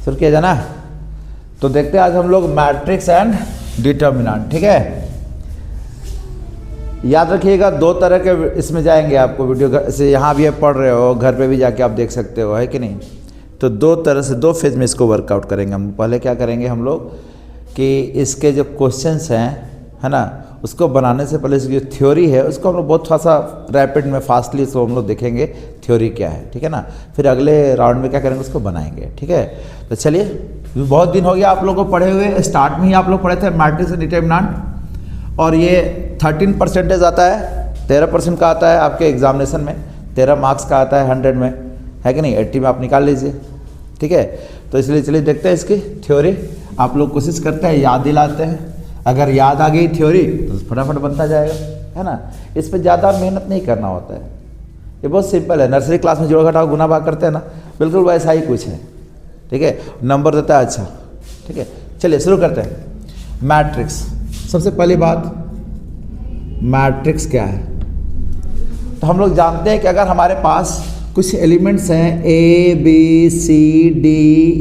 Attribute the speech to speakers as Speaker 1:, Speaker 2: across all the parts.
Speaker 1: शुरू किया जाए ना। तो देखते हैं आज हम लोग मैट्रिक्स एंड डिटर्मिनेंट। ठीक है, याद रखिएगा दो तरह के इसमें जाएंगे आपको वीडियो से, यहाँ भी आप पढ़ रहे हो, घर पे भी जाके आप देख सकते हो, है कि नहीं। तो दो तरह से दो फेज में इसको वर्कआउट करेंगे हम। पहले क्या करेंगे हम लोग कि इसके जो क्वेश्चंस हैं, है ना, उसको बनाने से पहले इसकी जो थ्योरी है उसको हम लोग बहुत थोड़ा सा रैपिड में फास्टली इसको हम लोग देखेंगे थ्योरी क्या है। ठीक है ना, फिर अगले राउंड में क्या करेंगे उसको बनाएंगे। ठीक है, तो चलिए, बहुत दिन हो गया आप लोगों को पढ़े हुए। स्टार्ट में ही आप लोग पढ़े थे मैट्रिक्स एंड डिटर्मिनेंट, और ये 13% आता है, 13% का आता है आपके एग्जामिनेशन में, 13 मार्क्स का आता है 100 में, है कि नहीं। 80 में आप निकाल लीजिए। ठीक है, तो इसलिए चलिए देखते हैं इसकी थ्योरी। आप लोग कोशिश करते हैं याद दिलाते हैं, अगर याद आ गई थ्योरी तो फटाफट बनता जाएगा, है ना। इस पर ज़्यादा मेहनत नहीं करना होता है, ये बहुत सिंपल है। नर्सरी क्लास में जोड़ घटाव गुना भाग करते हैं ना, बिल्कुल वैसा ही कुछ है। ठीक है, नंबर देता है अच्छा। ठीक है, चलिए शुरू करते हैं। मैट्रिक्स, सबसे पहली बात, मैट्रिक्स क्या है। तो हम लोग जानते हैं कि अगर हमारे पास कुछ एलिमेंट्स हैं A B C D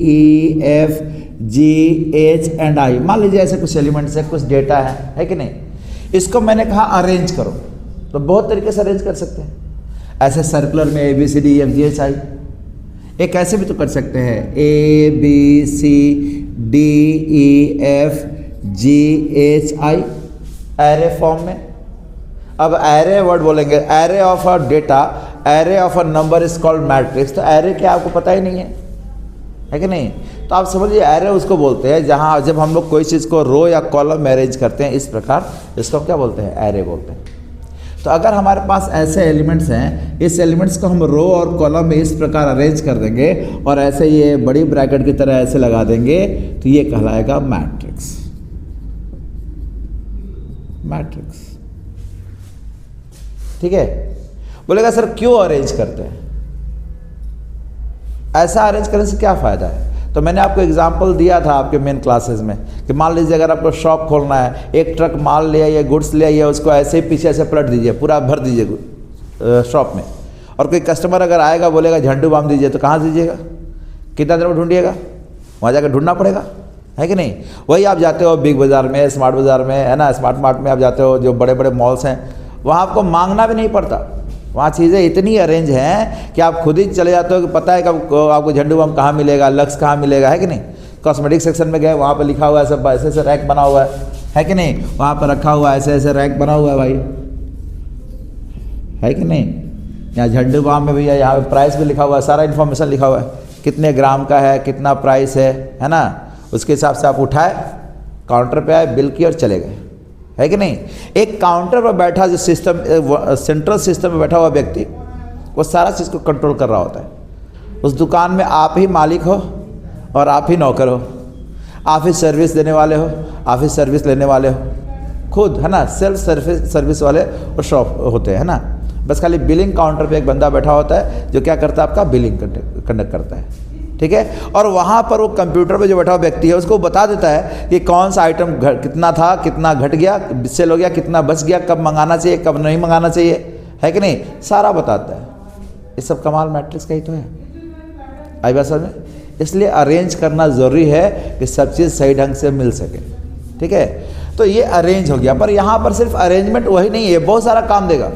Speaker 1: E F G H and I, मान लीजिए ऐसे कुछ एलिमेंट्स हैं, कुछ डेटा है कि नहीं। इसको मैंने कहा अरेंज करो, तो बहुत तरीके से अरेंज कर सकते हैं। ऐसे सर्कुलर में A B C D E F G H I, एक ऐसे भी तो कर सकते हैं A B C D E F G H I array form में। अब एरे वर्ड बोलेंगे, array of a data, array of a number is called matrix. तो एरे क्या आपको पता ही नहीं है कि नहीं। तो आप समझिए एरे उसको बोलते हैं जहाँ जब हम लोग कोई चीज़ को रो या कॉलम में अरेंज करते हैं इस प्रकार, इसको हम क्या बोलते हैं, एरे बोलते हैं। तो अगर हमारे पास ऐसे एलिमेंट्स हैं, इस एलिमेंट्स को हम रो और कॉलम में इस प्रकार अरेंज कर देंगे और ऐसे ये बड़ी ब्रैकेट की तरह ऐसे लगा देंगे, तो ये कहलाएगा मैट्रिक्स। मैट्रिक्स, ठीक है। बोलेगा सर क्यों अरेंज करते हैं, ऐसा अरेंज करने से क्या फ़ायदा है। तो मैंने आपको एग्जांपल दिया था आपके मेन क्लासेस में कि मान लीजिए अगर आपको शॉप खोलना है, एक ट्रक माल ले आइए, गुड्स ले आइए, उसको ऐसे ही पीछे से पलट दीजिए, पूरा भर दीजिए शॉप में, और कोई कस्टमर अगर आएगा बोलेगा झंडू बाम दीजिए, तो कहाँ दीजिएगा, कितना देर में ढूंढिएगा, वहाँ जाकर ढूंढना पड़ेगा, है कि नहीं। वही आप जाते हो बिग बाज़ार में, स्मार्ट बाज़ार में, है ना, स्मार्ट मार्ट में आप जाते हो, जो बड़े बड़े मॉल्स हैं, वहाँ आपको मांगना भी नहीं पड़ता। वहाँ चीज़ें इतनी अरेंज हैं कि आप खुद ही चले जाते हो कि पता है कि आपको झंडू बम कहाँ मिलेगा, लक्स कहाँ मिलेगा, है कि नहीं। कॉस्मेटिक सेक्शन में गए, वहाँ पर लिखा हुआ है सब, ऐसे ऐसे रैक बना हुआ है कि नहीं, वहाँ पर रखा हुआ है ऐसे ऐसे रैक बना हुआ है भाई, है कि नहीं। यहाँ झंडू बम में भैया यहाँ प्राइस भी लिखा हुआ है, सारा इन्फॉर्मेशन लिखा हुआ है, कितने ग्राम का है, कितना प्राइस है ना। उसके हिसाब से आप उठाए, काउंटर पे आए, बिल किए और चले गए, है कि नहीं। एक काउंटर पर बैठा जो सिस्टम, सेंट्रल सिस्टम में बैठा हुआ व्यक्ति, वो सारा चीज़ को कंट्रोल कर रहा होता है। उस दुकान में आप ही मालिक हो और आप ही नौकर हो, आप ही सर्विस देने वाले हो, आप ही सर्विस लेने वाले हो, खुद, है ना। सेल्फ सर्विस वाले और शॉप होते हैं ना। बस खाली बिलिंग काउंटर पे एक बंदा बैठा होता है जो क्या करता है, आपका बिलिंग कंडक्ट करता है, ठीक है। और वहाँ पर वो कंप्यूटर पे जो बैठा हुआ व्यक्ति है उसको बता देता है कि कौन सा आइटम कितना था, कितना घट गया, सेल हो गया, कितना बच गया, कब मंगाना चाहिए, कब नहीं मंगाना चाहिए, है कि नहीं, सारा बताता है। ये सब कमाल मैट्रिक्स का ही तो है। आई बात समझ में। इसलिए अरेंज करना ज़रूरी है कि सब चीज़ सही ढंग से मिल सके, ठीक है। तो ये अरेंज हो गया, पर यहाँ पर सिर्फ अरेंजमेंट वही नहीं है, बहुत सारा काम देगा।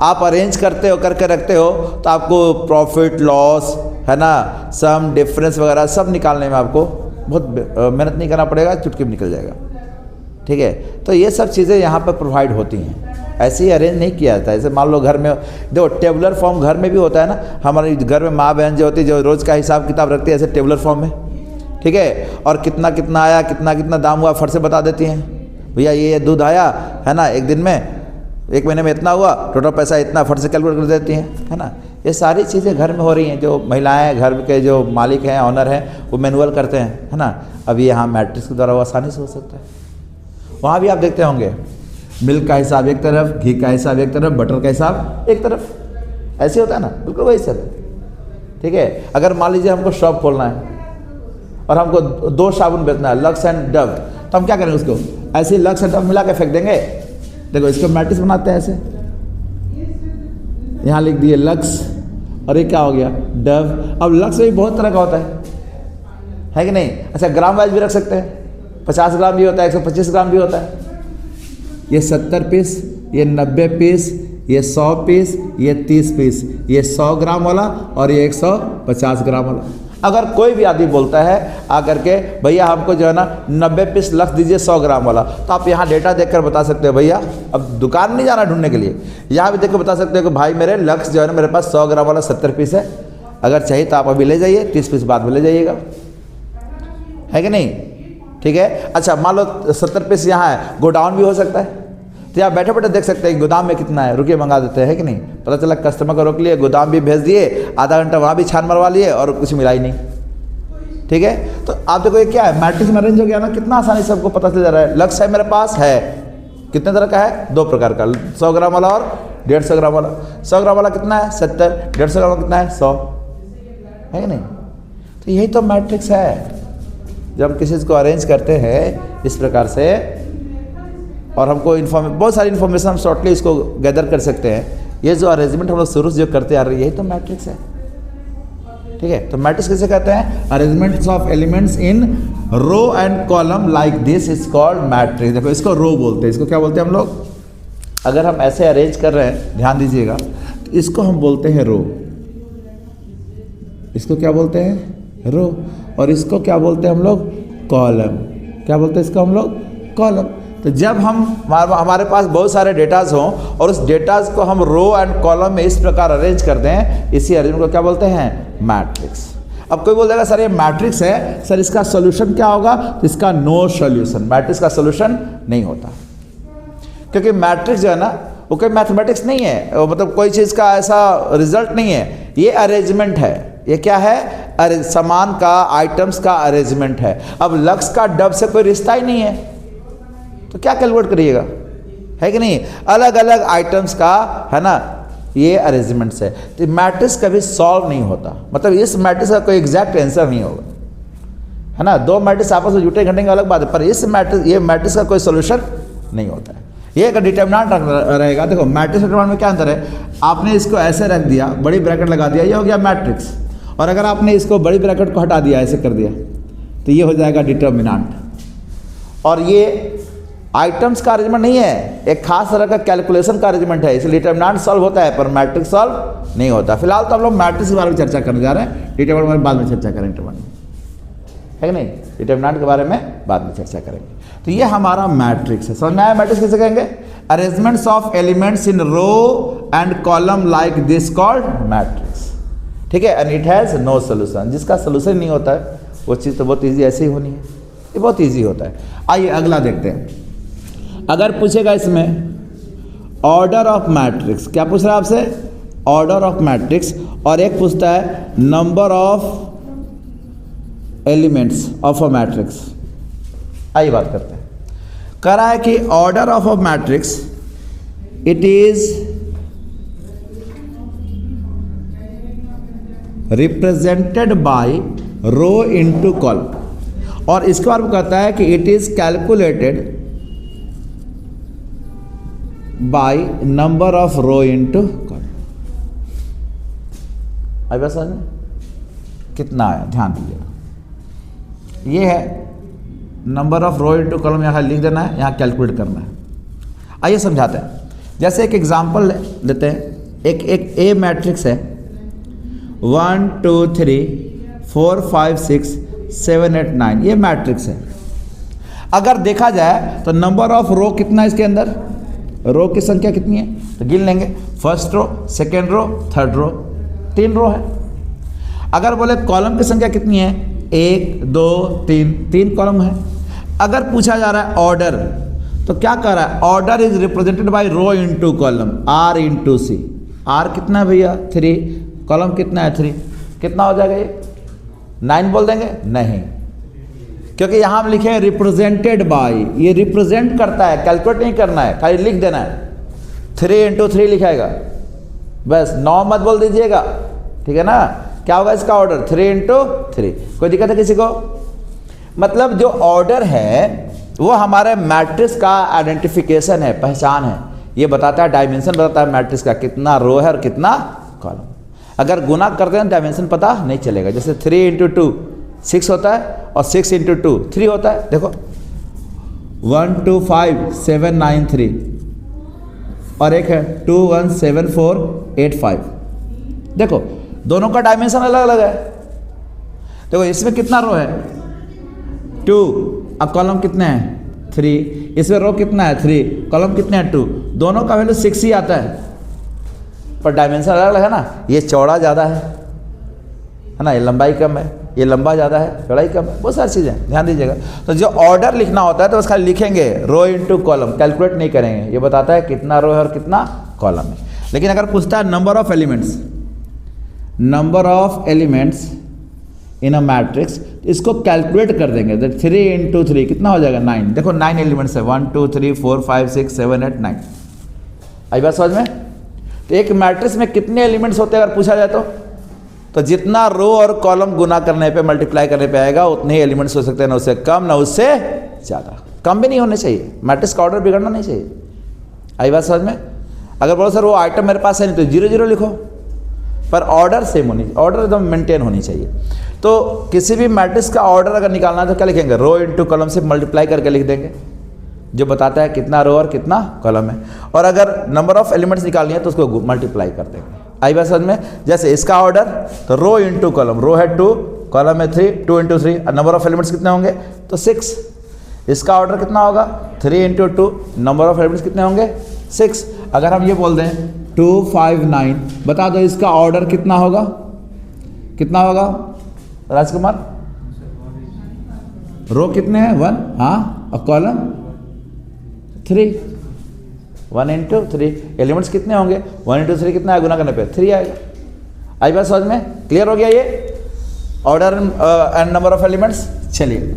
Speaker 1: आप अरेंज करते हो, करके रखते हो, तो आपको प्रॉफिट लॉस, है ना, सम डिफरेंस वगैरह सब निकालने में आपको बहुत मेहनत नहीं करना पड़ेगा, चुटकी में निकल जाएगा, ठीक है। तो ये सब चीज़ें यहाँ पर प्रोवाइड होती हैं, ऐसे ही अरेंज नहीं किया जाता है। जैसे मान लो घर में देखो, टेबुलर फॉर्म घर में भी होता है ना। हमारे घर में माँ बहन जो होती है, जो रोज़ का हिसाब किताब रखती है ऐसे टेबुलर फॉर्म में, ठीक है। और कितना कितना आया, कितना कितना दाम हुआ, फट से बता देती हैं, भैया ये दूध आया, है ना, एक दिन में, एक महीने में इतना हुआ, टोटल पैसा इतना, फट से कैलकुलेट कर देती हैं, है ना। ये सारी चीज़ें घर में हो रही हैं। जो महिलाएं, घर के जो मालिक हैं, ऑनर हैं, वो मैनुअल करते हैं, है ना। अब ये यहाँ मैट्रिक्स के द्वारा वो आसानी से हो सकता है। वहाँ भी आप देखते होंगे, मिल्क का हिसाब एक तरफ, घी का हिसाब एक तरफ, बटर का हिसाब एक तरफ, ऐसे होता है ना, बिल्कुल वही सब है, ठीक है। अगर मान लीजिए हमको शॉप खोलना है और हमको 2 साबुन बेचना है, लक्स एंड डव, तो हम क्या करेंगे, उसको ऐसे ही लक्स एंड डव मिला के फेंक देंगे। देखो इसको मैट्रिक्स बनाते हैं ऐसे, यहाँ लिख दिए लक्स और ये क्या हो गया, डव। अब लक्स भी बहुत तरह का होता है कि नहीं? अच्छा, ग्राम वाइज भी रख सकते हैं, 50 ग्राम भी होता है, 125 ग्राम भी होता है। ये 70 पीस, ये 90 पीस, ये 100 पीस, ये 30 पीस, ये 100 ग्राम वाला और ये 150 ग्राम वाला। अगर कोई भी आदमी बोलता है आकर के भैया हमको जो है ना 90 पीस लख दीजिए 100 ग्राम वाला, तो आप यहाँ डेटा देखकर बता सकते हो भैया, अब दुकान नहीं जाना ढूंढने के लिए, यहाँ भी देख कर बता सकते हो कि भाई मेरे लक्ष्य जो है ना मेरे पास 100 ग्राम वाला 70 पीस है, अगर चाहिए तो आप अभी ले जाइए, 30 पीस बाद में ले जाइएगा, है कि नहीं? ठीक है। अच्छा, मान लो 70 पीस यहाँ है, गोडाउन भी हो सकता है, तो यहाँ बैठे बैठे देख सकते हैं गोदाम में कितना है, रुकिए मंगा देते हैं कि नहीं? पता चला कस्टमर को रोक लिए, गोदाम भी भेज दिए, आधा घंटा वहाँ भी छान मरवा लिए और कुछ मिला ही नहीं। ठीक है, तो आप देखो ये क्या है, मैट्रिक्स में अरेंज हो गया ना, कितना आसानी से सबको पता चल जा रहा है। लक्ष्य है मेरे पास है, कितने तरह का है? 2 प्रकार का, 100 ग्राम वाला और 150 ग्राम वाला। 100 ग्राम वाला कितना है? 70। 150 ग्राम वाला कितना है? 100, है कि नहीं? तो यही तो मैट्रिक्स है। जब किसी चीज़ को अरेंज करते हैं इस प्रकार से और हमको बहुत सारी इन्फॉर्मेशन हम शॉर्टली इसको गैदर कर सकते हैं, ये जो अरेंजमेंट हम लोग शुरू से जो करते आ रहे हैं यही तो मैट्रिक्स है। ठीक है, तो मैट्रिक्स किसे कहते हैं? Arrangements of elements in row and column like this is called matrix. देखो इसको रो बोलते हैं, इसको क्या बोलते हैं हम लोग? अगर हम ऐसे अरेंज कर रहे हैं, ध्यान दीजिएगा, तो इसको हम बोलते हैं रो, इसको क्या बोलते हैं? रो। और इसको क्या बोलते हैं हम लोग? कॉलम। क्या बोलते हैं इसको हम लोग? कॉलम। तो जब हम हमारे पास बहुत सारे डेटाज हों और उस डेटाज को हम रो एंड कॉलम में इस प्रकार अरेंज कर दें, इसी अरेंजमेंट को क्या बोलते हैं? मैट्रिक्स। अब कोई बोल देगा सर ये मैट्रिक्स है, सर इसका सोल्यूशन क्या होगा? तो इसका नो सोल्यूशन, मैट्रिक्स का सोल्यूशन नहीं होता, क्योंकि मैट्रिक्स जो है ना वो कोई मैथमेटिक्स नहीं है, मतलब कोई चीज़ का ऐसा रिजल्ट नहीं है, ये अरेंजमेंट है। ये क्या है? अरे सामान का, आइटम्स का अरेंजमेंट है। अब लक्ष्य का डब से कोई रिश्ता ही नहीं है, तो क्या कैलकुलेट करिएगा, है कि नहीं? अलग अलग आइटम्स का है ना ये अरेंजमेंट्स है। तो मैट्रिक्स कभी सॉल्व नहीं होता, मतलब इस मैट्रिक्स का कोई एग्जैक्ट आंसर नहीं होगा, है ना? 2 मैट्रिक्स आपस में जुटे घटेंगे अलग बात है, पर इस मैट्रिक्स ये मैट्रिक्स का कोई सोल्यूशन नहीं होता है। ये एक डिटर्मिनेंट रहेगा। देखो मैट्रिक्स डिटर्मिनेंट में क्या अंतर है? आपने इसको ऐसे रख दिया, बड़ी ब्रैकेट लगा दिया, ये हो गया मैट्रिक्स, और अगर आपने इसको बड़ी ब्रैकेट को हटा दिया, ऐसे कर दिया, तो ये हो जाएगा डिटर्मिनेंट। और ये आइटम्स का अरेंजमेंट नहीं है, एक खास तरह का कैलकुलेशन का अरेंजमेंट है, इसलिए डिटर्मिनेंट सॉल्व होता है पर मैट्रिक्स सॉल्व नहीं होता। फिलहाल तो हम लोग मैट्रिक्स के बारे में चर्चा करने जा रहे हैं, डिटर्मिनेंट बाद में चर्चा करेंगे, है कि नहीं? डिटर्मिनेंट के बारे में बाद में चर्चा करेंगे। तो ये हमारा मैट्रिक्स है। समझ में आया? मैट्रिक्स किसे कहेंगे? Arrangements of elements in row and column like this called matrix. ठीक है, and it has no solution. जिसका सोल्यूशन नहीं होता है वो चीज़ तो बहुत ईजी ऐसे ही होनी है, ये बहुत ईजी होता है। आइए अगला देखते हैं। अगर पूछेगा इसमें ऑर्डर ऑफ मैट्रिक्स, क्या पूछ रहा है आपसे? ऑर्डर ऑफ मैट्रिक्स, और एक पूछता है number of elements of a matrix. आइए बात करते हैं। कह रहा है कि order of a matrix it is represented by row into column, और इसके बाद कहता है कि it is calculated by number of row into column. अब बस कितना है ध्यान दीजिएगा, ये है number of row into column, यहाँ लिख देना है, यहाँ कैलकुलेट करना है। आइए समझाते हैं। जैसे एक एग्जांपल लेते हैं, एक ए मैट्रिक्स है 1 2 3 4 5 6 7 8 9, ये मैट्रिक्स है। अगर देखा जाए तो नंबर ऑफ रो कितना है इसके अंदर? रो की संख्या कितनी है? तो गिन लेंगे, first row, second row, third row, 3 row है। अगर बोले कॉलम की संख्या कितनी है? 1 2 3 कॉलम है। अगर पूछा जा रहा है ऑर्डर, तो क्या कर रहा है? Order is represented by row into column, R into C. R कितना है भैया? 3, कॉलम कितना है? 3, कितना हो जाएगा ये? 9 बोल देंगे? नहीं, क्योंकि यहाँ हम लिखे हैं रिप्रेजेंटेड बाय, ये रिप्रेजेंट करता है, कैलकुलेट नहीं करना है, खाली लिख देना है। 3 इंटू 3 लिखाएगा, बस 9 मत बोल दीजिएगा, ठीक है ना? क्या होगा इसका ऑर्डर? 3 इंटू 3। कोई दिक्कत है किसी को? मतलब जो ऑर्डर है वो हमारे मैट्रिक्स का आइडेंटिफिकेशन है, पहचान है, ये बताता है, डायमेंशन बताता है मैट्रिक्स का, कितना रो है और कितना कॉलम। अगर गुना करते हैं डायमेंशन पता नहीं चलेगा। जैसे 3 इंटू 2 6 होता है और 6 इंटू 2 3 होता है। देखो 125793 और एक है 217485। देखो दोनों का डायमेंशन अलग अलग है। देखो इसमें कितना रो है 2, अब कॉलम कितने हैं 3, इसमें रो कितना है 3, कॉलम कितने हैं 2, दोनों का वैल्यू 6 ही आता है, पर डायमेंशन अलग अलग है ना। ये चौड़ा ज़्यादा है ना, ये लंबाई कम है, ये लंबा ज़्यादा है, चौड़ाई कम है, बहुत सारी चीज़ें ध्यान दीजिएगा। तो जो ऑर्डर लिखना होता है तो उसका लिखेंगे रो इनटू कॉलम, कैलकुलेट नहीं करेंगे। ये बताता है कितना रो है और कितना कॉलम है। लेकिन अगर पूछता है number of elements, number of elements in a matrix, इसको कैलकुलेट कर देंगे। 3 इंटू 3 कितना हो जाएगा 9। देखो 9 एलिमेंट्स है 1 2 3 4 5 6 7 8 9। आई बात समझ में? तो एक मैट्रिक्स में कितने एलिमेंट्स होते हैं अगर पूछा जाए तो जितना रो और कॉलम गुना करने पे मल्टीप्लाई करने पे आएगा उतने ही एलिमेंट्स हो सकते हैं, ना उससे कम ना उससे ज़्यादा। कम भी नहीं होने चाहिए, मैट्रिक्स का ऑर्डर बिगड़ना नहीं चाहिए। आई बात समझ में? अगर बोलो सर वो आइटम मेरे पास है नहीं तो 0 0 लिखो, पर ऑर्डर सेम होनी, ऑर्डर एकदम मेंटेन होनी चाहिए। तो किसी भी मैट्रिक्स का ऑर्डर अगर निकालना है तो क्या लिखेंगे, रो इंटू कॉलम से मल्टीप्लाई करके लिख देंगे, जो बताता है कितना रो और कितना कॉलम है। और अगर नंबर ऑफ एलिमेंट्स निकालनी है तो उसको मल्टीप्लाई कर देंगे। आई बात समझ में? जैसे इसका ऑर्डर तो रो इंटू कॉलम, रो है 2, कॉलम है 3, 2 इंटू 3, नंबर ऑफ एलिमेंट्स कितने होंगे तो 6। इसका ऑर्डर कितना होगा 3 इंटू 2, नंबर ऑफ एलिमेंट्स कितने होंगे 6। अगर हम ये बोल दें 259, बता दो इसका ऑर्डर कितना होगा, कितना होगा राजकुमार? रो कितने हैं 1, हाँ, और कॉलम 3, 1 इंटू 3, एलिमेंट्स कितने होंगे 1 इंटू 3 कितना है, गुना करने पे 3 आएगा। आई बात समझ में? क्लियर हो गया ये order and number of elements. चलिए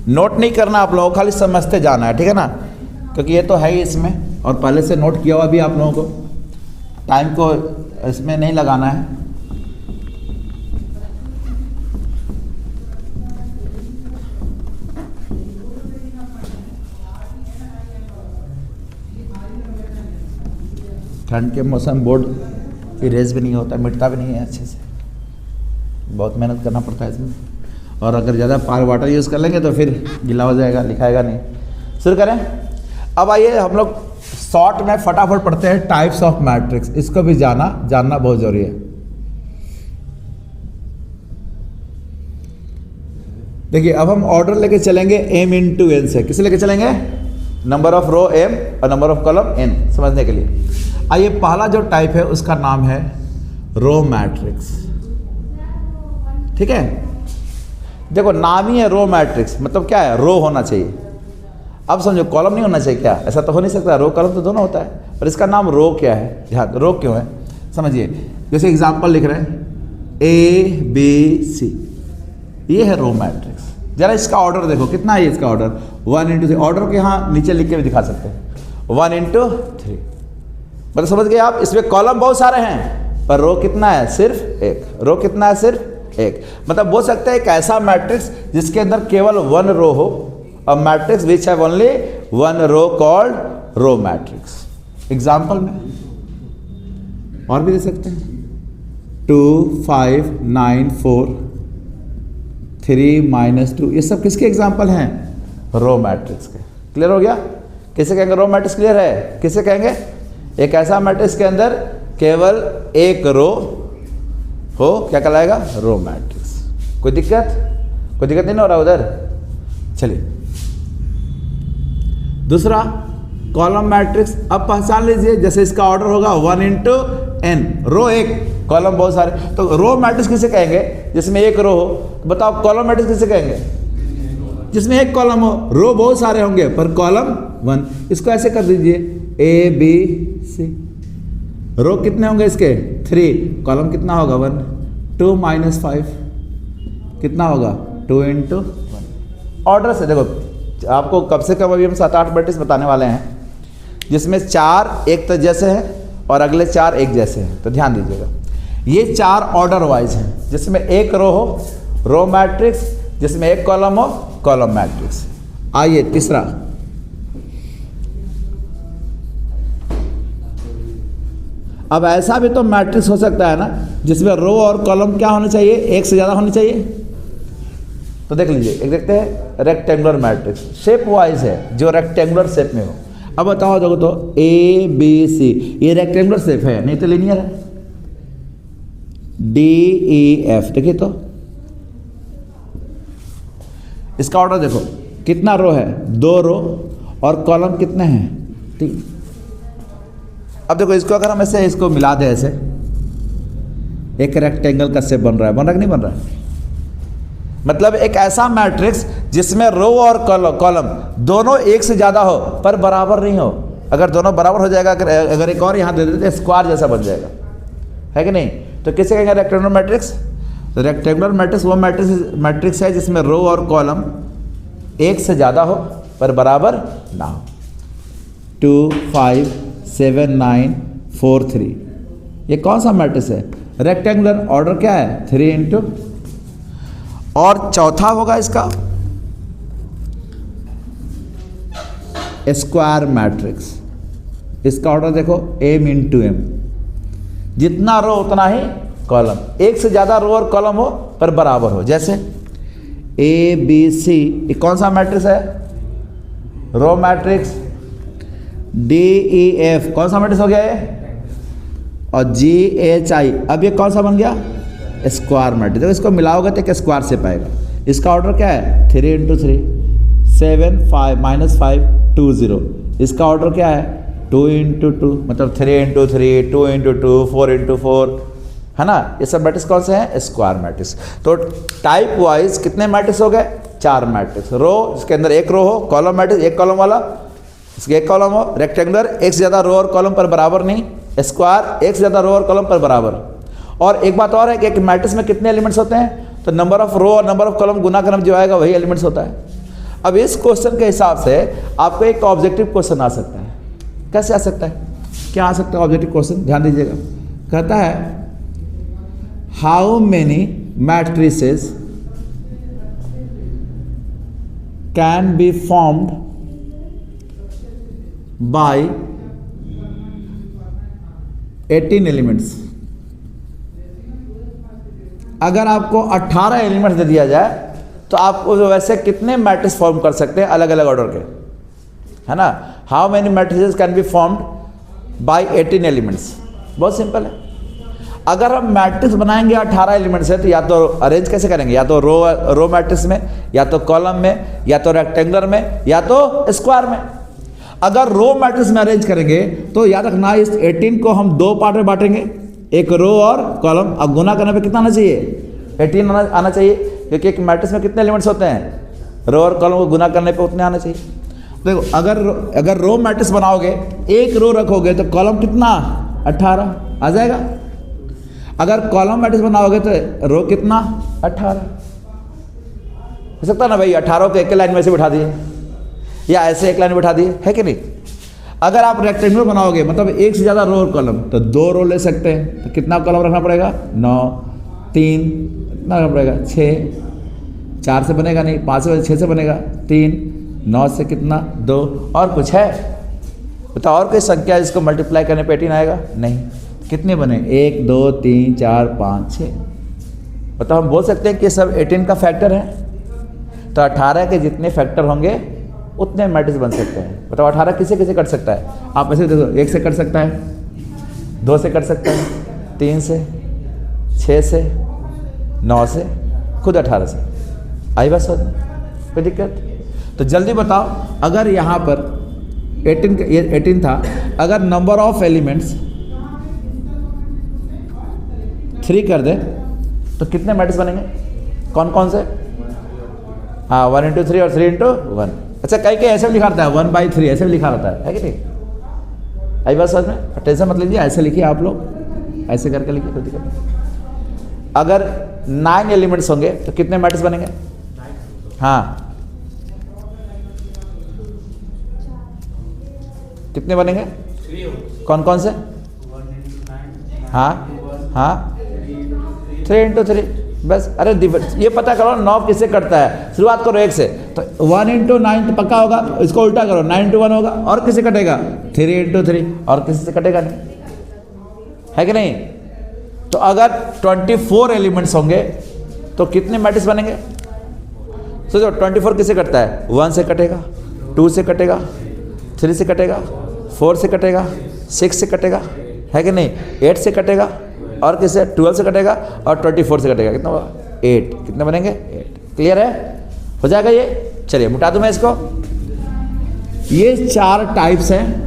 Speaker 1: नोट नहीं करना आप लोगों को, खाली समझते जाना है, ठीक है ना, क्योंकि ये तो है ही इसमें और पहले से नोट किया हुआ भी आप लोगों को, टाइम को इसमें नहीं लगाना है। ठंड के मौसम बोर्ड इरेज भी नहीं होता, मिटता भी नहीं है अच्छे से, बहुत मेहनत करना पड़ता है इसमें। और अगर ज़्यादा पार वाटर यूज़ कर लेंगे तो फिर गीला हो जाएगा, लिखाएगा नहीं। शुरू करें। अब आइए हम लोग शॉर्ट में फटाफट पढ़ते हैं टाइप्स ऑफ मैट्रिक्स। इसको भी जानना बहुत जरूरी है। देखिए अब हम ऑर्डर लेके चलेंगे m इंटू एन से। किसे लेके चलेंगे? नंबर ऑफ रो m और नंबर ऑफ कॉलम n समझने के लिए। आइए पहला जो टाइप है उसका नाम है रो मैट्रिक्स। ठीक है, देखो नाम ही है रो मैट्रिक्स, मतलब क्या है, रो होना चाहिए। अब समझो कॉलम नहीं होना चाहिए क्या? ऐसा तो हो नहीं सकता, रो कॉलम तो दोनों होता है, पर इसका नाम रो क्या है, ध्यान, रो क्यों है समझिए। जैसे एग्जांपल लिख रहे हैं ABC, ये है रो मैट्रिक्स। जरा इसका ऑर्डर देखो कितना है इसका ऑर्डर 1 इंटू 3। ऑर्डर के यहाँ नीचे लिख के भी दिखा सकते हैं 1 इंटू 3। मतलब समझ गए आप, इसमें कॉलम बहुत सारे हैं पर रो कितना है, सिर्फ एक। रो कितना है, सिर्फ एक। मतलब बोल सकते हैं एक ऐसा मैट्रिक्स जिसके अंदर केवल 1 रो हो, a matrix which have only 1 row called row matrix. Example में और भी दे सकते हैं 2 5 9 4 3 -2, ये सब किसके एग्जाम्पल हैं, रो मैट्रिक्स के। क्लियर हो गया? किसे कहेंगे रो मैट्रिक्स? क्लियर है? किसे कहेंगे? एक ऐसा मैट्रिक्स के अंदर केवल एक रो हो, क्या कहलाएगा, रो मैट्रिक्स। कोई दिक्कत नहीं हो रहा उधर? चलिए दूसरा कॉलम मैट्रिक्स। अब पहचान लीजिए, जैसे इसका ऑर्डर होगा 1 इंटू n, रो एक, कॉलम बहुत सारे। तो रो मैट्रिक्स किसे कहेंगे? जिसमें एक रो हो। तो बताओ कॉलम मैट्रिक्स किसे कहेंगे? जिसमें एक कॉलम हो, रो बहुत सारे होंगे पर कॉलम 1। इसको ऐसे कर दीजिए ABC, रो कितने होंगे इसके 3, कॉलम कितना होगा 1, 2 - 5 कितना होगा 2 इंटू 1। ऑर्डर से देखो, आपको कम से कम अभी हम 7-8 मैट्रिक्स बताने वाले हैं जिसमें 4 एक तो जैसे हैं और अगले 4 एक जैसे हैं। तो ध्यान दीजिएगा, ये 4 ऑर्डर वाइज हैं, जिसमें एक रो हो, रो मैट्रिक्स, जिसमें एक कॉलम हो, कॉलम मैट्रिक्स। आइए तीसरा, अब ऐसा भी तो मैट्रिक्स हो सकता है ना जिसमें रो और कॉलम क्या होने चाहिए, एक से ज़्यादा होनी चाहिए। तो देख लीजिए, एक देखते हैं रेक्टेंगुलर मैट्रिक्स, शेप वाइज है जो रेक्टेंगुलर शेप में हो। अब बताओ देखो तो ए बी सी, ये रेक्टेंगुलर शेप है, नहीं तो लीनियर है। डी ई एफ, देखिए तो इसका ऑर्डर देखो, कितना रो है, 2 रो, और कॉलम कितने हैं, 3। अब देखो इसको अगर हम ऐसे इसको मिला दें, ऐसे एक रेक्टेंगल का शेप बन रहा है कि नहीं बन रहा है? मतलब एक ऐसा मैट्रिक्स जिसमें रो और कॉलम दोनों एक से ज़्यादा हो पर बराबर नहीं हो। अगर दोनों बराबर हो जाएगा, अगर एक और यहाँ दे देते स्क्वायर जैसा बन जाएगा, है कि नहीं? तो किसे कहेंगे रेक्टेंगुलर मैट्रिक्स? तो रेक्टेंगुलर मैट्रिक्स वो मैट्रिक्स है जिसमें रो और कॉलम एक से ज़्यादा हो पर बराबर ना हो। 2 5 7 9 4 3, ये कौन सा मैट्रिक्स है? रेक्टेंगुलर। ऑर्डर क्या है? 3 इंटू, और चौथा होगा इसका स्क्वायर मैट्रिक्स। इसका ऑर्डर देखो m इंटू एम, जितना रो उतना ही कॉलम, एक से ज़्यादा रो और कॉलम हो पर बराबर हो। जैसे ए बी सी, ये कौन सा मैट्रिक्स है? Row matrix. D E F कौन सा मैट्रिक्स हो गया ये? और जी एच आई, अब ये कौन सा बन गया? Square matrix. देखो इसको मिलाओगे तो एक स्क्वायर से पाएगा। इसका ऑर्डर क्या है? 3 इंटू 3, 7 5 -5 2 0। इसका ऑर्डर क्या है? 2 इंटू 2, मतलब 3 इंटू 3, 2 इंटू 2, 4 इंटू 4, है ना? ये सब मैट्रिक्स कौन से हैं? Square matrix. तो टाइप वाइज कितने मैट्रिक्स हो गए? 4 मैट्रिक्स। रो, इसके अंदर एक रो हो, कॉलम मैट्रिक्स एक कॉलम वाला, इसके एक कॉलम हो, रेक्टेंगुलर एक से ज़्यादा रो और कॉलम पर बराबर नहीं, स्क्वायर एक से ज़्यादा रो और कॉलम पर बराबर। और एक बात और है कि एक मैट्रिक्स में कितने एलिमेंट्स होते हैं? तो नंबर ऑफ रो और नंबर ऑफ कॉलम गुना करना जो आएगा वही एलिमेंट्स होता है। अब इस क्वेश्चन के हिसाब से आपको एक ऑब्जेक्टिव क्वेश्चन आ सकता है। कैसे आ सकता है? क्या आ सकता है ऑब्जेक्टिव क्वेश्चन? ध्यान दीजिएगा। कहता है how many matrices can be formed by 18 elements. अगर आपको 18 एलिमेंट्स दे दिया जाए तो आप वैसे कितने मैट्रिक्स फॉर्म कर सकते हैं अलग अलग ऑर्डर के, है ना? How many matrices can be formed by 18 elements. बहुत सिंपल है। अगर हम मैट्रिक्स बनाएंगे 18 एलिमेंट्स है तो या तो अरेंज कैसे करेंगे? या तो रो मैट्रिक्स में, या तो कॉलम में, या तो रेक्टेंगुलर में, या तो स्क्वायर में। अगर रो मैट्रिक्स में अरेंज करेंगे तो याद रखना इस 18 को हम 2 पार्ट में बांटेंगे, एक रो और कॉलम। अब गुना करने पे कितना आना चाहिए? 18 आना चाहिए, क्योंकि एक मैट्रिक्स में कितने एलिमेंट्स होते हैं? रो और कॉलम को गुना करने पे उतने आना चाहिए। देखो अगर रो मैट्रिक्स बनाओगे, एक रो रखोगे तो कॉलम कितना? 18 आ जाएगा। अगर कॉलम मैट्रिक्स बनाओगे तो रो कितना? 18 हो सकता ना भाई? 18 को एक लाइन में से बिठा दिए या ऐसे एक लाइन में बिठा दिए, है कि नहीं? अगर आप रेक्टेंगुलर बनाओगे, मतलब एक से ज़्यादा रो और कॉलम, तो 2 रो ले सकते हैं। तो कितना कॉलम रखना पड़ेगा? 9, 3 कितना रखना पड़ेगा? 6, 4 से बनेगा नहीं, 5 से 6 से बनेगा 3, 9 से कितना? 2। और कुछ है? तो और कोई संख्या जिसको मल्टीप्लाई करने पे 18 आएगा? नहीं। कितने बने? 1 2 3 4 5 6। मतलब हम बोल सकते हैं कि सब 18 का फैक्टर है। तो 18 के जितने फैक्टर होंगे उतने मैट्रिक्स बन सकते हैं। बताओ 18 किसे किसे कर सकता है? आप ऐसे देखो, 1 से कर सकता है, 2 से कर सकता है, 3 से, 6 से, 9 से, खुद 18 से। आई बात समझ में? कोई दिक्कत? तो जल्दी बताओ, अगर यहाँ पर 18 था, अगर नंबर ऑफ एलिमेंट्स 3 कर दे तो कितने मैट्रिक्स बनेंगे? कौन कौन से? हाँ, 1 इंटू 3 और 3 इंटू 1। अच्छा, कहीं कहीं ऐसे भी लिखा रहता है 1/3, ऐसे भी लिखा रहता है कि नहीं? आई बात समझ में? टेंशन मत लीजिए, ऐसे लिखिए आप लोग, ऐसे करके लिखिए, कोई दिक्कत नहीं। अगर 9 एलिमेंट्स होंगे तो कितने मैट्रिक्स बनेंगे? हाँ, कितने बनेंगे? कौन कौन से? हाँ हाँ, 3 इंटू 3 बस। अरे ये पता करो 9 किससे कटता है। शुरुआत करो 1 से, तो 1 इंटू 9 तो पक्का होगा। इसको उल्टा करो, 9 इंटू 1 होगा। और किससे कटेगा? 3 इंटू 3, और किसी से कटेगा नहीं, है कि नहीं? तो अगर 24 एलिमेंट्स होंगे तो कितने मैट्रिक्स बनेंगे? सोचो 24 किसे कटता है? 1 से कटेगा, 2 से कटेगा, 3 से कटेगा, 4 से कटेगा, 6 से कटेगा, है कि नहीं? 8 से कटेगा, और किसे? 12 से कटेगा, और 24 से कटेगा। कितना होगा? 8। कितने बनेंगे? 8। क्लियर है? हो जाएगा ये? चलिए मिटा दूं मैं इसको। ये 4 टाइप्स हैं।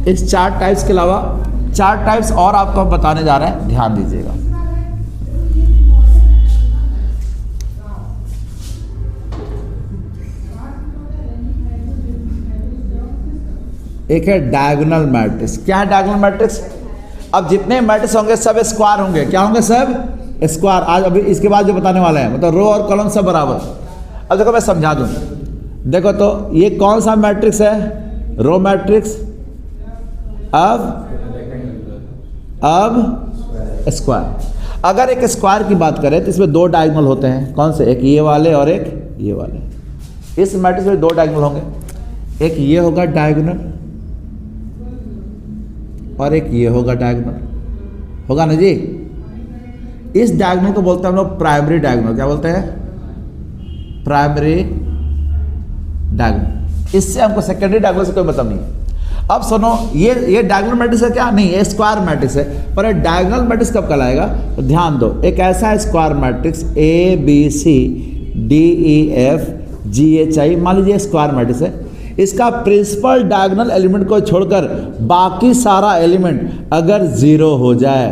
Speaker 1: इस 4 टाइप्स के अलावा 4 टाइप्स और आपको हम बताने जा रहे हैं, ध्यान दीजिएगा। एक है डायगोनल मैट्रिक्स। क्या है डायगोनल मैट्रिक्स? अब जितने मैट्रिक्स होंगे सब स्क्वायर होंगे। क्या होंगे? सब स्क्वायर। आज अभी इसके बाद जो बताने वाले हैं, मतलब रो और कॉलम सब बराबर। अब देखो मैं समझा दूं। देखो तो ये कौन सा मैट्रिक्स है? Row matrix. अब स्क्वायर। अगर एक स्क्वायर की बात करें तो इसमें 2 डायगोनल होते हैं। कौन से? एक ये वाले और एक ये वाले। इस मैट्रिक्स में 2 डायगोनल होंगे। एक ये होगा डायगोनल और एक ये होगा डायगोनल। होगा ना जी? इस डायगोनल को बोलते हैं हम लोग प्राइमरी डायगोनल। क्या बोलते हैं? Primary diagonal. इससे हमको सेकेंडरी डायगोनल से कोई मतलब नहीं है। अब सुनो, ये डायगोनल मैट्रिक्स है क्या? नहीं, ये स्क्वायर मैट्रिक्स है। पर ये डायगोनल मैट्रिक्स कब कहलाएगा? तो ध्यान दो, एक ऐसा स्क्वायर मैट्रिक्स ABCDEFGHI, मान लीजिए स्क्वायर मैट्रिक्स है। इसका प्रिंसिपल डायगोनल एलिमेंट को छोड़कर बाकी सारा एलिमेंट अगर 0 हो जाए,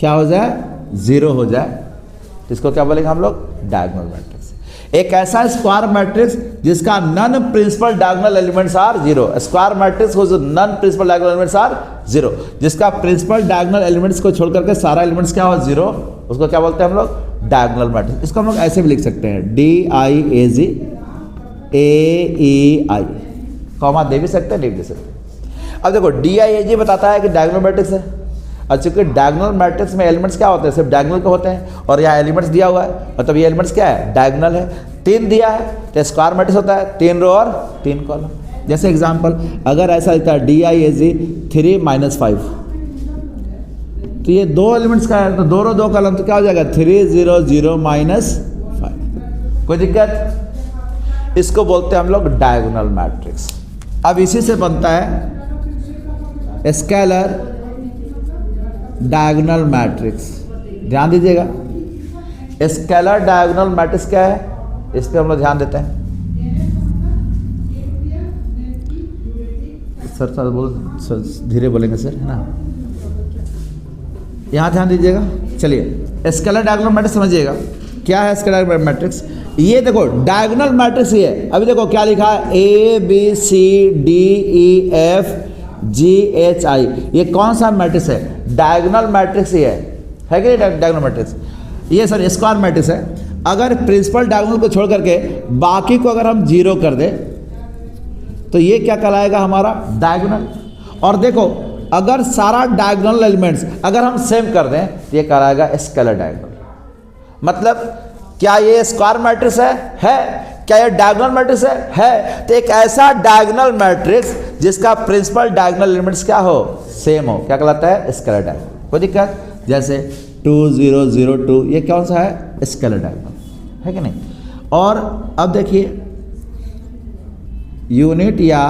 Speaker 1: क्या हो जाए? 0 हो जाए, तो इसको क्या बोलेंगे हम लोग? Diagonal matrix. एक ऐसा स्क्वायर मैट्रिक्स जिसका non principal diagonal elements are 0। Square matrix हो जो non principal diagonal elements are 0, जिसका प्रिंसिपल डायगोनल एलिमेंट्स को छोड़ करके सारा एलिमेंट्स क्या हो? 0, उसको क्या बोलते हैं हम लोग? Diagonal matrix. इसको हम लोग ऐसे भी लिख सकते हैं, DIAGAEI, कॉमा दे भी सकते हैं, नहीं दे सकते। अब देखो DIAG बताता है कि डायगोनल मैट्रिक्स है। और चूंकि डायगोनल मैट्रिक्स में एलिमेंट्स क्या होते हैं? सिर्फ डायगोनल के होते हैं, और यहाँ एलिमेंट्स दिया हुआ है, मतलब ये एलिमेंट्स क्या है? डायगोनल है। 3 दिया है तो स्क्वायर मैट्रिक्स होता है 3 रो और 3 कॉलम। जैसे एग्जांपल, अगर ऐसा लिखता है DIAG 3 - 5, तो ये 2 एलिमेंट्स का है, तो 2 रो 2 कॉलम, तो क्या हो जाएगा? 3 0 0 - 5। कोई दिक्कत? इसको बोलते हैं हम लोग डायगोनल मैट्रिक्स। अब इसी से बनता है स्केलर डायगोनल मैट्रिक्स। ध्यान दीजिएगा, स्केलर डायगोनल मैट्रिक्स क्या है, इस पे हम लोग ध्यान देते हैं। सर बोल, धीरे बोलेंगे सर, है ना? यहाँ ध्यान दीजिएगा। चलिए स्केलर डायगोनल मैट्रिक्स समझिएगा। क्या है स्केलर मैट्रिक्स? ये देखो डायगोनल मैट्रिक्स ये है। अभी देखो क्या लिखा है? ABCDEFGHI। ये कौन सा मैट्रिक्स है? डायगोनल मैट्रिक्स ये है कि नहीं? डायगोनल मैट्रिक्स ये सर स्क्वायर मैट्रिक्स है। अगर प्रिंसिपल डायगोनल को छोड़ करके बाकी को अगर हम 0 कर दें तो ये क्या कहलाएगा? हमारा डायगोनल। और देखो अगर सारा डायगोनल एलिमेंट्स अगर हम सेम कर दें तो ये कहलाएगा स्केलर डायगोनल। मतलब क्या ये स्क्वायर मैट्रिक्स है? क्या ये डायगोनल मैट्रिक्स है? तो एक ऐसा डायगोनल मैट्रिक्स जिसका प्रिंसिपल डायगोनल एलिमेंट्स क्या हो? सेम हो, क्या कहलाता है? Scalar diagonal. कोई दिक्कत? जैसे 2 0 0 2, ये कौन सा है? स्केलर डायगोनल, है कि नहीं? और अब देखिए यूनिट या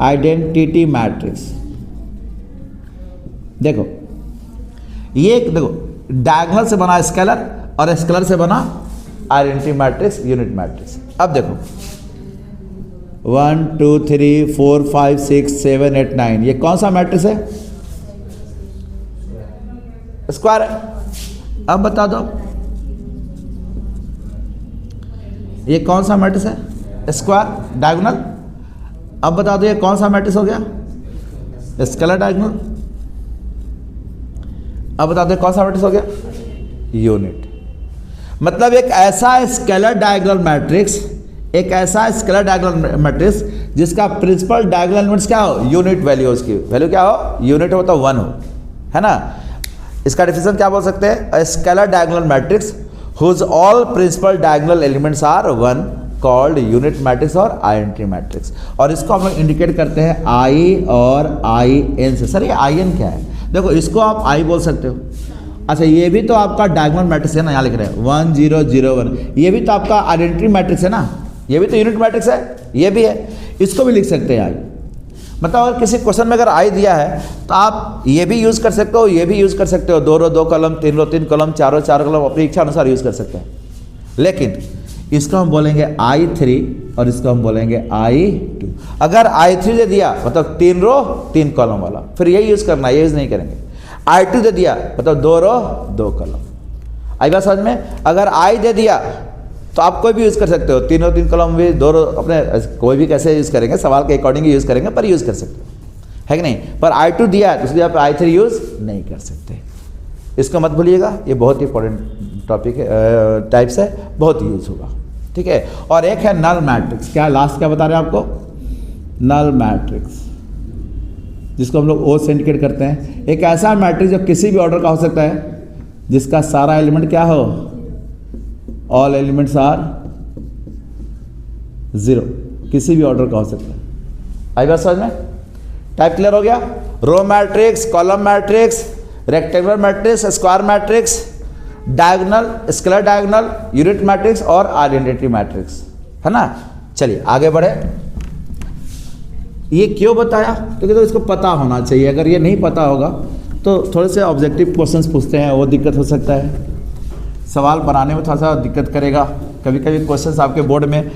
Speaker 1: आइडेंटिटी मैट्रिक्स। देखो ये देखो डायगोनल से बना स्केलर और स्केलर से बना आइडेंटिटी मैट्रिक्स, यूनिट मैट्रिक्स। अब देखो 1 2 3 4 5 6 7 8 9, ये कौन सा मैट्रिक्स है? स्क्वायर है। अब बता दो ये कौन सा मैट्रिक्स है? Square diagonal. अब बता दो ये कौन सा मैट्रिक्स हो गया? Scalar diagonal. अब बता दो कौन सा मैट्रिक्स हो गया? यूनिट। मतलब एक ऐसा स्केलर डायगोनल मैट्रिक्स, एक ऐसा स्केलर डायगोनल मैट्रिक्स जिसका प्रिंसिपल डायगोनल एलिमेंट्स क्या हो? Unit value. उसकी वैल्यू क्या हो? यूनिट हो तो 1 हो, है ना? इसका डिफिनेशन क्या बोल सकते हैं? A scalar diagonal matrix whose all principal diagonal elements are 1 called unit matrix और आइडेंटिटी मैट्रिक्स। और इसको हम लोग इंडिकेट करते हैं I और IN से। सर ये IN क्या है? देखो इसको आप I बोल सकते हो, अच्छा ये भी तो आपका डायगोनल मैट्रिक्स है ना, यहाँ लिख रहे हैं 1 0 0 1, ये भी तो आपका आइडेंटिटी मैट्रिक्स है ना, ये भी तो यूनिट मैट्रिक्स है, ये भी है, इसको भी लिख सकते हैं आई। मतलब अगर किसी क्वेश्चन में अगर आई दिया है तो आप ये भी यूज़ कर सकते हो, ये भी यूज़ कर सकते हो, 2 रो 2 कॉलम, 3 रो 3 कॉलम, 4 रो 4 कॉलम, अपनी इच्छा अनुसार यूज़ कर सकते हैं। लेकिन इसको हम बोलेंगे I3 और इसको हम बोलेंगे I2। अगर I3 दे दिया मतलब 3 रो 3 कॉलम वाला, फिर यही यूज़ करना है, ये यूज़ नहीं करेंगे। I2 दे दिया मतलब 2 रो 2 कॉलम। आई बात समझ में? अगर I दे दिया तो आप कोई भी यूज़ कर सकते हो, 3 रो 3 कॉलम भी, 2 रो, अपने कोई भी कैसे यूज़ करेंगे, सवाल के अकॉर्डिंग यूज़ करेंगे, पर यूज़ कर सकते हो, है कि नहीं। पर I2 दिया है तो उसकी जगह पे I3 यूज़ नहीं कर सकते, इसको मत भूलिएगा, ये बहुत ही इंपॉर्टेंट टॉपिक है, टाइप्स है, बहुत यूज़ होगा, ठीक है। और एक है नल मैट्रिक्स, क्या लास्ट क्या बता रहे हैं आपको, नल मैट्रिक्स, जिसको हम लोग ओ से इंडिकेट करते हैं। एक ऐसा मैट्रिक्स जो किसी भी ऑर्डर का हो सकता है, जिसका सारा एलिमेंट क्या हो, ऑल एलिमेंट्स आर 0, किसी भी ऑर्डर का हो सकता है। आई बात समझ में? टाइप क्लियर हो गया? Row matrix, column matrix, rectangular matrix, square matrix, diagonal, scalar diagonal, unit matrix और आइडेंटिटी मैट्रिक्स, है ना। चलिए आगे बढ़े। ये क्यों बताया? क्योंकि तो इसको पता होना चाहिए, अगर ये नहीं पता होगा तो थोड़े से ऑब्जेक्टिव क्वेश्चंस पूछते हैं, वो दिक्कत हो सकता है, सवाल बनाने में थोड़ा सा दिक्कत करेगा। कभी कभी क्वेश्चंस आपके बोर्ड में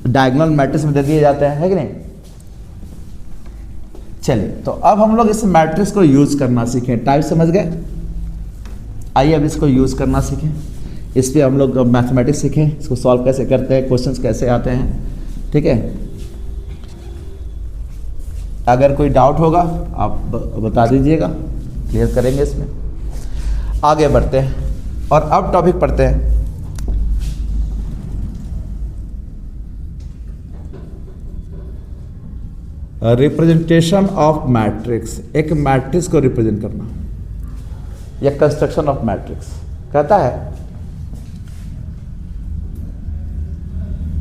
Speaker 1: डायगोनल मैट्रिक्स में दे दिए जाते हैं, है कि नहीं। चलिए तो अब हम लोग इस मैट्रिक्स को यूज़ करना सीखें। टाइप समझ गए? आइए अब इसको यूज़ करना सीखें, इस पर हम लोग मैथमेटिक्स सीखें, इसको सॉल्व कैसे करते हैं, क्वेश्चंस कैसे आते हैं, ठीक है। अगर कोई डाउट होगा आप बता दीजिएगा, क्लियर करेंगे इसमें। आगे बढ़ते हैं और अब टॉपिक पढ़ते हैं। रिप्रेजेंटेशन ऑफ मैट्रिक्स, एक मैट्रिक्स को रिप्रेजेंट करना या कंस्ट्रक्शन ऑफ मैट्रिक्स। कहता है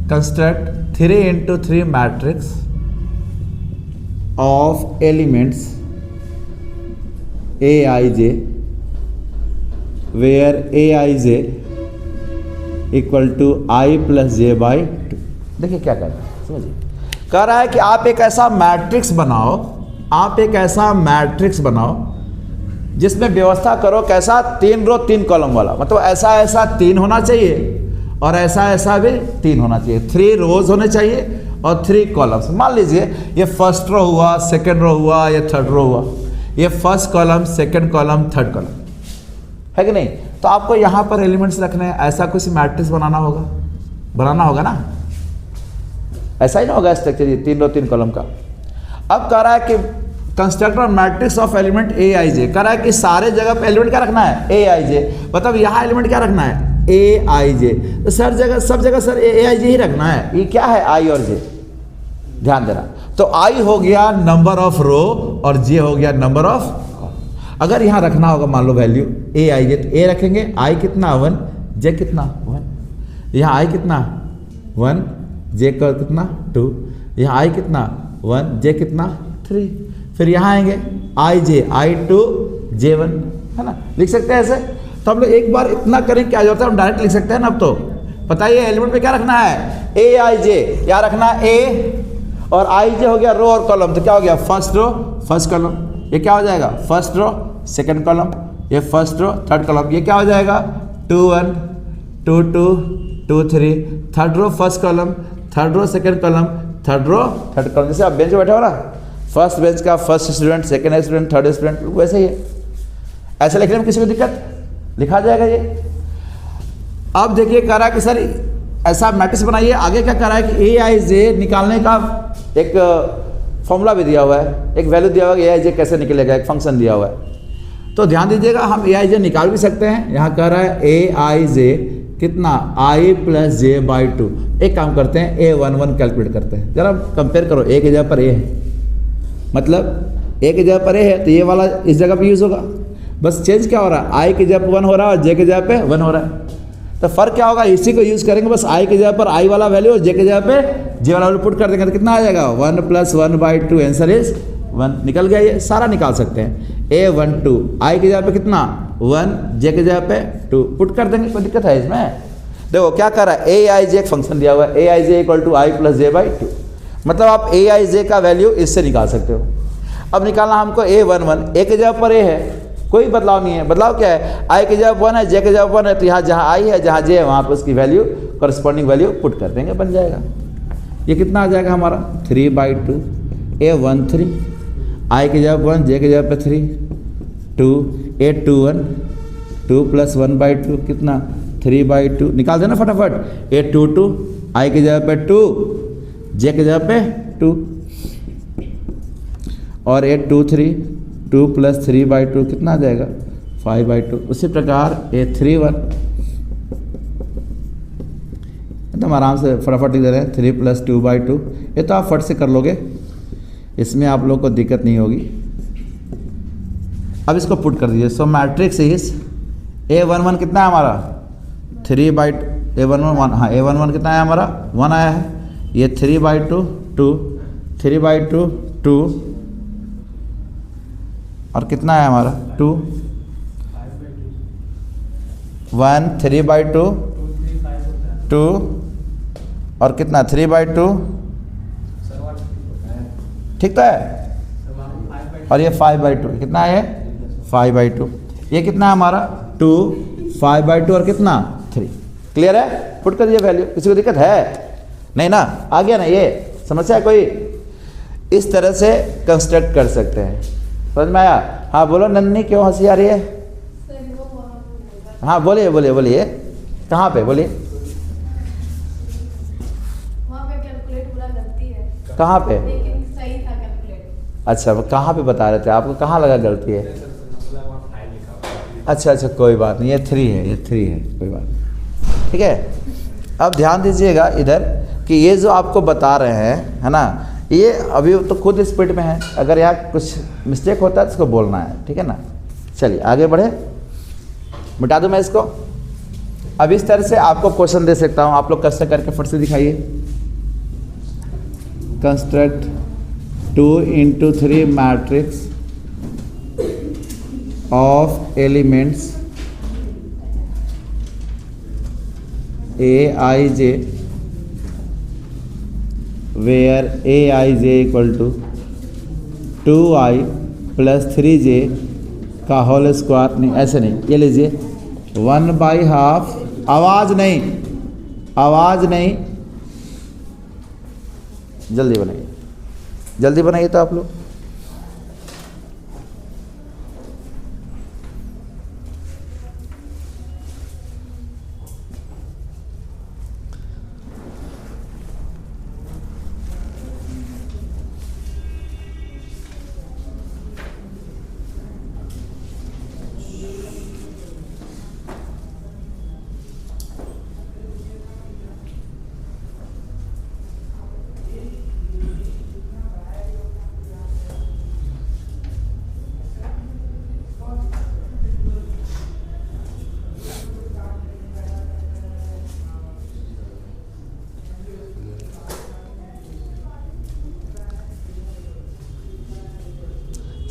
Speaker 1: construct 3 into 3 matrix of elements Aij where Aij equal to I plus j by 2। देखिए क्या कर रहा है, समझिए। कह रहा है कि आप एक ऐसा मैट्रिक्स बनाओ, आप एक ऐसा मैट्रिक्स बनाओ जिसमें व्यवस्था करो कैसा, 3 रो 3 कॉलम वाला, मतलब ऐसा ऐसा 3 होना चाहिए और ऐसा ऐसा भी 3 होना चाहिए। 3 रोज होने चाहिए और 3 कॉलम्स। मान लीजिए ये फर्स्ट रो हुआ, सेकंड रो हुआ, या थर्ड रो हुआ, ये first column, second column, third column, है कि नहीं। तो आपको यहाँ पर एलिमेंट्स रखने हैं, ऐसा कुछ मैट्रिक्स बनाना होगा ना, ऐसा ही ना होगा स्ट्रक्चर ये 3 रो 3 कॉलम का। अब कह रहा है कि constructor matrix of element Aij, कह रहा है कि सारे जगह पे एलिमेंट क्या रखना है, Aij, मतलब यहाँ एलिमेंट क्या रखना है, Aij। तो सब जगह सर Aij ही रखना है, ये क्या है I और J, ध्यान देना। तो I हो गया नंबर ऑफ रो और J हो गया नंबर ऑफ कॉलम। अगर यहाँ रखना होगा मान लो वैल्यू Aij, तो A रखेंगे, I कितना 1, J कितना 1, यहाँ I कितना 1, J का कितना 2, यहाँ I कितना 1, J कितना 3, फिर यहाँ आएंगे Ij I2 J1, है ना, लिख सकते हैं ऐसे। तो हम लोग एक बार इतना करें क्या होता है, हम डायरेक्ट लिख सकते हैं ना। अब तो बताइए एलिमेंट में क्या रखना है, Aij, क्या रखना है A, और Ij हो गया रो और कॉलम, तो क्या हो गया फर्स्ट रो फर्स्ट कॉलम, ये क्या हो जाएगा फर्स्ट रो सेकंड कॉलम, ये फर्स्ट रो थर्ड कॉलम, ये क्या हो जाएगा 2 1 2 2 2 3, third row first column, third row second column, third row third column. जैसे आप बेंच पे बैठे हो ना, फर्स्ट बेंच का first student, second student, third student, वैसे ही है। ऐसे लिखने में किसी को दिक्कत, लिखा जाएगा ये। अब देखिए कह रहा है कि सर ऐसा मैट्रिक्स बनाइए। आगे क्या कह रहा है कि Aij निकालने का एक फॉर्मूला भी दिया हुआ है, एक वैल्यू दिया हुआ है कि Aij कैसे निकलेगा, एक फंक्शन दिया हुआ है। तो ध्यान दीजिएगा, हम Aij निकाल भी सकते हैं। यहाँ कह रहा है Aij कितना I plus j by 2। एक काम करते हैं A11 कैलकुलेट करते हैं, जरा कंपेयर करो। A की जगह पर A है, मतलब A की जगह पर A है तो ये वाला इस जगह पे यूज होगा। बस चेंज क्या हो रहा है, I की जगह पर 1 हो रहा है और J की जगह पे 1 हो रहा है। तो फर्क क्या होगा, इसी को यूज करेंगे, बस I की जगह पर I वाला वैल्यू और J की जगह पे J वाला वैल्यू पुट कर देंगे तो कितना आ जाएगा 1 + 1 by 2, आंसर इज 1। निकल गया, ये सारा निकाल सकते हैं। A12 I की जगह पे कितना 1 जे के जगह पे 2 पुट कर देंगे, कोई दिक्कत है इसमें? देखो क्या कर रहा है, ए आई जे एक फंक्शन दिया हुआ है, A I J equal to I plus J by 2, मतलब आप ए आई जे का वैल्यू इससे निकाल सकते हो। अब निकालना हमको A11, ए के जगह पर ए है, कोई बदलाव नहीं है। बदलाव क्या है, आई के जगह 1 है, जे के जगह 1 है, तो यहाँ जहाँ आई है जहाँ जे है वहाँ पर उसकी वैल्यू करस्पॉन्डिंग वैल्यू पुट कर देंगे, बन जाएगा। ये कितना आ जाएगा हमारा 3/2 A13, आई के जगह 1 जे के जगह पे 3 2 A21 2 + 1/2 कितना 3/2, निकाल देना फटाफट। A22 आई की जगह पे 2 जे की जगह पे 2 और A23 2 + 3/2 कितना आ जाएगा 5/2। उसी प्रकार A31 एकदम आराम से फटाफट लिख दे रहे हैं 3 + 2/2, ये तो आप फट से कर लोगे, इसमें आप लोग को दिक्कत नहीं होगी। अब इसको पुट कर दीजिए। सो मैट्रिक्स इज A11 कितना है हमारा 3/A11 हाँ A11 कितना है हमारा 1 आया है, ये 3/2 2 3/2 2 और कितना है हमारा 2 1 3/2 2 और कितना 3/2 ठीक तो है, और ये 5/2 कितना है 5/2, ये कितना है हमारा 2 5/2 और कितना 3। क्लियर है, पुट कर दिया वैल्यू, किसी को दिक्कत है नहीं ना, आ गया ना, ये समस्या कोई? इस तरह से कंस्ट्रक्ट कर सकते हैं, समझ में आया? हाँ बोलो नन्नी, क्यों हंसी आ रही है? हाँ बोलिए बोलिए बोलिए, कहाँ पे बोलिए? कहाँ पे? अच्छा कहाँ पे बता रहे थे, आपको कहाँ लगा गलती है? अच्छा अच्छा कोई बात नहीं, ये 3 है, ये 3 है, कोई बात नहीं, ठीक है। अब ध्यान दीजिएगा इधर कि ये जो आपको बता रहे हैं है ना, ये अभी तो खुद स्पीड में है, अगर यहाँ कुछ मिस्टेक होता है तो इसको बोलना है, ठीक है ना। चलिए आगे बढ़े, मिटा दूँ मैं इसको। अब इस तरह से आपको क्वेश्चन दे सकता हूँ, आप लोग कंस्ट्रक्ट करके फट से दिखाइए। Construct 2 × 3 matrix of elements Aij where Aij equal to 2i + 3j का होल स्क्वायर, नहीं ऐसे नहीं, ये लीजिए 1/2, आवाज़ नहीं, आवाज़ नहीं, जल्दी बनाइए, जल्दी बनाइए तो आप लोग।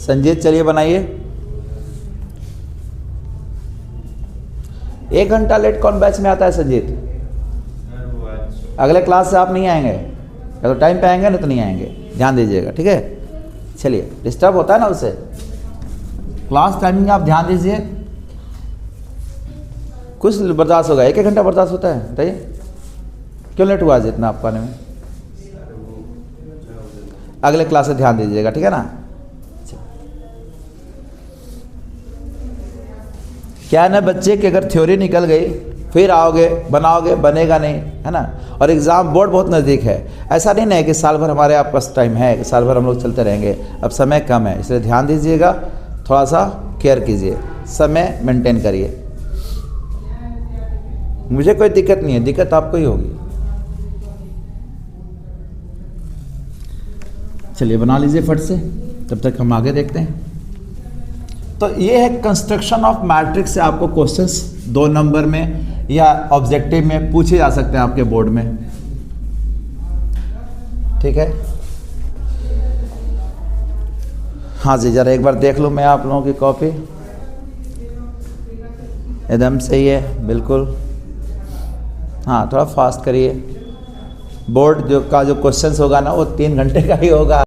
Speaker 1: संजीत चलिए बनाइए। 1 घंटा लेट कौन बैच में आता है संजीत? अगले क्लास से आप नहीं आएंगे, या तो टाइम पे आएंगे ना तो नहीं आएंगे, ध्यान दीजिएगा, ठीक है। चलिए डिस्टर्ब होता है ना उससे, क्लास टाइमिंग आप ध्यान दीजिए, कुछ बर्दाश्त होगा, 1 घंटा बर्दाश्त होता है, बताइए क्यों लेट हुआ आज इतना आपको आने में? अगले क्लास से ध्यान दीजिएगा, ठीक है ना। क्या है ना बच्चे कि अगर थ्योरी निकल गई फिर आओगे बनाओगे, बनेगा नहीं, है ना। और एग्ज़ाम बोर्ड बहुत नज़दीक है, ऐसा नहीं ना है कि साल भर हमारे आपका टाइम है कि साल भर हम लोग चलते रहेंगे, अब समय कम है, इसलिए ध्यान दीजिएगा, थोड़ा सा केयर कीजिए, समय मेंटेन करिए। मुझे कोई दिक्कत नहीं है, दिक्कत आपको ही होगी। चलिए बना लीजिए फट से, तब तक हम आगे देखते हैं। तो ये है कंस्ट्रक्शन ऑफ मैट्रिक्स से आपको क्वेश्चंस 2 नंबर में या ऑब्जेक्टिव में पूछे जा सकते हैं आपके बोर्ड में, ठीक है। हाँ जी, जरा एक बार देख लूँ मैं आप लोगों की कॉपी। एकदम सही है, बिल्कुल। हाँ, थोड़ा फास्ट करिए। बोर्ड जो क्वेश्चंस होगा ना वो 3 घंटे का ही होगा।